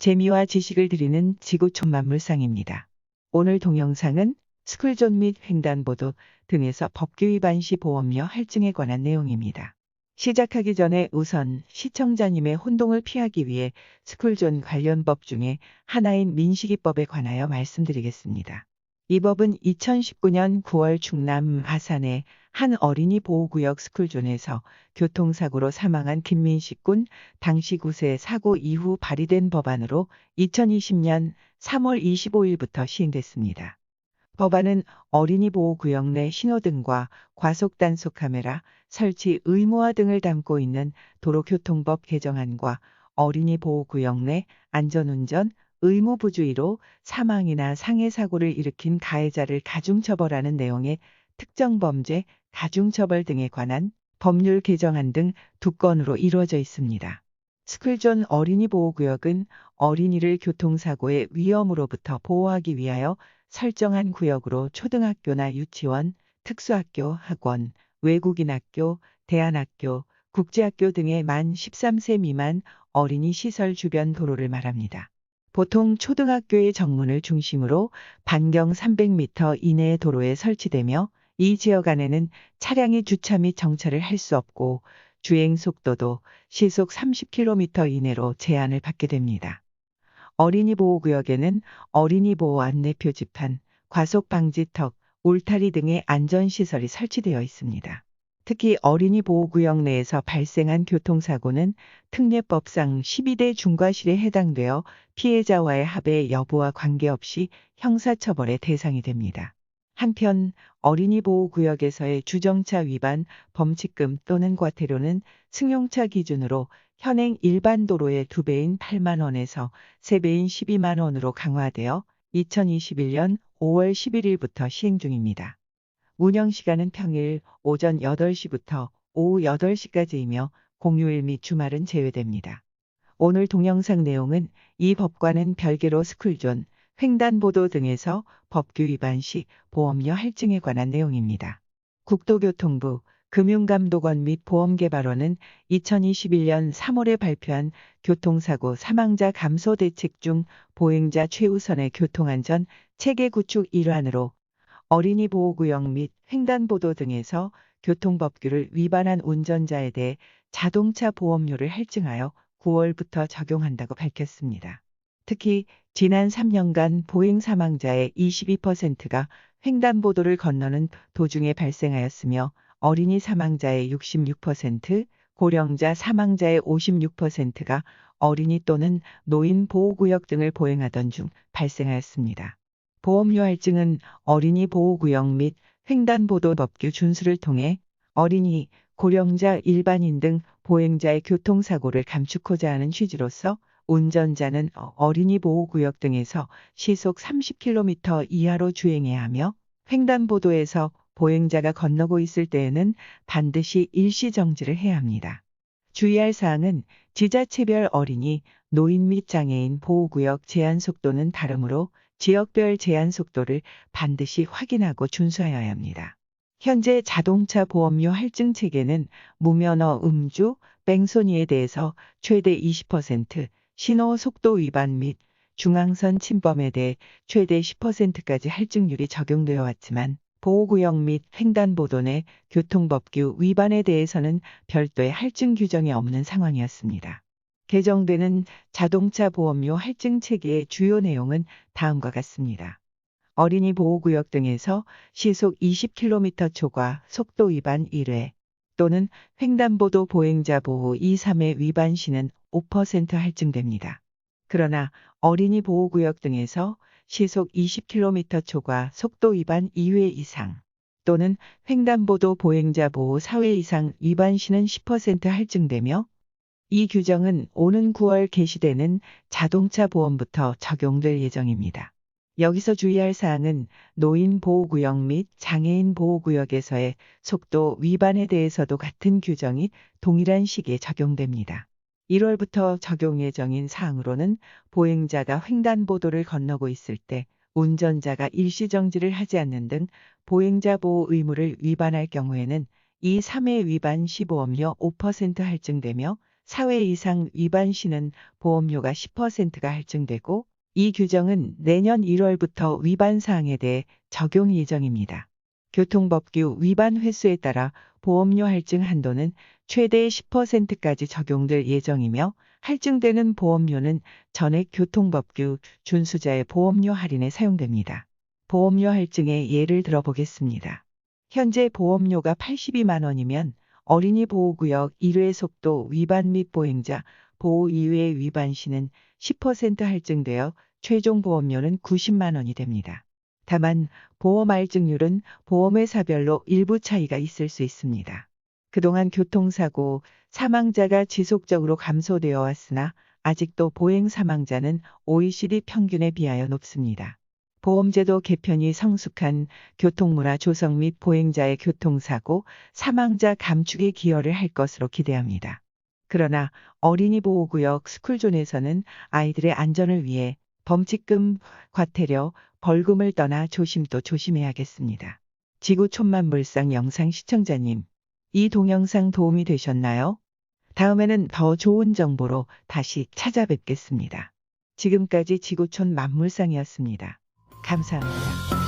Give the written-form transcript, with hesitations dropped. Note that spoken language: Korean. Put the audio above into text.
재미와 지식을 드리는 지구촌만물상입니다. 오늘 동영상은 스쿨존 및 횡단보도 등에서 법규 위반 시 보험료 할증에 관한 내용입니다. 시작하기 전에 우선 시청자님의 혼동을 피하기 위해 스쿨존 관련 법 중에 하나인 민식이법에 관하여 말씀드리겠습니다. 이 법은 2019년 9월 충남 아산의 한 어린이 보호구역 스쿨존에서 교통사고로 사망한 김민식 군 당시 9세 사고 이후 발의된 법안으로 2020년 3월 25일부터 시행됐습니다. 법안은 어린이 보호구역 내 신호등과 과속 단속 카메라 설치 의무화 등을 담고 있는 도로교통법 개정안과 어린이 보호구역 내 안전운전 의무 부주의로 사망이나 상해 사고를 일으킨 가해자를 가중처벌하는 내용의 특정범죄 가중처벌 등에 관한 법률 개정안 등 두 건으로 이루어져 있습니다. 스쿨존 어린이 보호구역은 어린이를 교통사고의 위험으로부터 보호하기 위하여 설정한 구역으로 초등학교나 유치원, 특수학교, 학원, 외국인 학교, 대안학교, 국제학교 등의 만 13세 미만 어린이 시설 주변 도로를 말합니다. 보통 초등학교의 정문을 중심으로 반경 300m 이내의 도로에 설치되며 이 지역 안에는 차량이 주차 및 정차를 할 수 없고 주행 속도도 시속 30km 이내로 제한을 받게 됩니다. 어린이 보호구역에는 어린이 보호 안내 표지판, 과속 방지턱, 울타리 등의 안전시설이 설치되어 있습니다. 특히 어린이 보호구역 내에서 발생한 교통사고는 특례법상 12대 중과실에 해당되어 피해자와의 합의 여부와 관계없이 형사처벌의 대상이 됩니다. 한편 어린이 보호구역에서의 주정차 위반, 범칙금 또는 과태료는 승용차 기준으로 현행 일반 도로의 2배인 8만 원에서 3배인 12만 원으로 강화되어 2021년 5월 11일부터 시행 중입니다. 운영시간은 평일 오전 8시부터 오후 8시까지이며 공휴일 및 주말은 제외됩니다. 오늘 동영상 내용은 이 법과는 별개로 스쿨존, 횡단보도 등에서 법규 위반 시 보험료 할증에 관한 내용입니다. 국토교통부 금융감독원 및 보험개발원은 2021년 3월에 발표한 교통사고 사망자 감소 대책 중 보행자 최우선의 교통안전 체계 구축 일환으로 어린이 보호구역 및 횡단보도 등에서 교통법규를 위반한 운전자에 대해 자동차 보험료를 할증하여 9월부터 적용한다고 밝혔습니다. 특히 지난 3년간 보행 사망자의 22%가 횡단보도를 건너는 도중에 발생하였으며 어린이 사망자의 66%, 고령자 사망자의 56%가 어린이 또는 노인 보호구역 등을 보행하던 중 발생하였습니다. 보험료 할증은 어린이 보호구역 및 횡단보도 법규 준수를 통해 어린이, 고령자, 일반인 등 보행자의 교통사고를 감축하고자 하는 취지로서 운전자는 어린이 보호구역 등에서 시속 30km 이하로 주행해야 하며 횡단보도에서 보행자가 건너고 있을 때에는 반드시 일시 정지를 해야 합니다. 주의할 사항은 지자체별 어린이, 노인 및 장애인 보호구역 제한 속도는 다르므로 지역별 제한 속도를 반드시 확인하고 준수하여야 합니다. 현재 자동차 보험료 할증 체계는 무면허 음주, 뺑소니에 대해서 최대 20%, 신호 속도 위반 및 중앙선 침범에 대해 최대 10%까지 할증률이 적용되어 왔지만 보호구역 및 횡단보도 내 교통법규 위반에 대해서는 별도의 할증 규정이 없는 상황이었습니다. 개정되는 자동차 보험료 할증 체계의 주요 내용은 다음과 같습니다. 어린이 보호구역 등에서 시속 20km 초과 속도 위반 1회 또는 횡단보도 보행자 보호 2, 3회 위반 시는 5% 할증됩니다. 그러나 어린이 보호구역 등에서 시속 20km 초과 속도 위반 2회 이상 또는 횡단보도 보행자 보호 4회 이상 위반 시는 10% 할증되며 이 규정은 오는 9월 개시되는 자동차 보험부터 적용될 예정입니다. 여기서 주의할 사항은 노인 보호구역 및 장애인 보호구역에서의 속도 위반에 대해서도 같은 규정이 동일한 시기에 적용됩니다. 1월부터 적용 예정인 사항으로는 보행자가 횡단보도를 건너고 있을 때 운전자가 일시정지를 하지 않는 등 보행자 보호 의무를 위반할 경우에는 이 3회 위반 시 보험료 5% 할증되며 4회 이상 위반 시는 보험료가 10%가 할증되고 이 규정은 내년 1월부터 위반 사항에 대해 적용 예정입니다. 교통법규 위반 횟수에 따라 보험료 할증 한도는 최대 10%까지 적용될 예정이며 할증되는 보험료는 전액 교통법규 준수자의 보험료 할인에 사용됩니다. 보험료 할증의 예를 들어보겠습니다. 현재 보험료가 82만 원이면 어린이 보호구역 1회 속도 위반 및 보행자 보호 2회 위반 시는 10% 할증되어 최종 보험료는 90만 원이 됩니다. 다만 보험 할증률은 보험회사별로 일부 차이가 있을 수 있습니다. 그동안 교통사고 사망자가 지속적으로 감소되어 왔으나 아직도 보행 사망자는 OECD 평균에 비하여 높습니다. 보험제도 개편이 성숙한 교통문화 조성 및 보행자의 교통사고 사망자 감축에 기여를 할 것으로 기대합니다. 그러나 어린이 보호구역 스쿨존에서는 아이들의 안전을 위해 범칙금, 과태료, 벌금을 떠나 조심도 조심해야겠습니다. 지구 촌만물상 영상 시청자님, 이 동영상 도움이 되셨나요? 다음에는 더 좋은 정보로 다시 찾아뵙겠습니다. 지금까지 지구촌 만물상이었습니다. 감사합니다.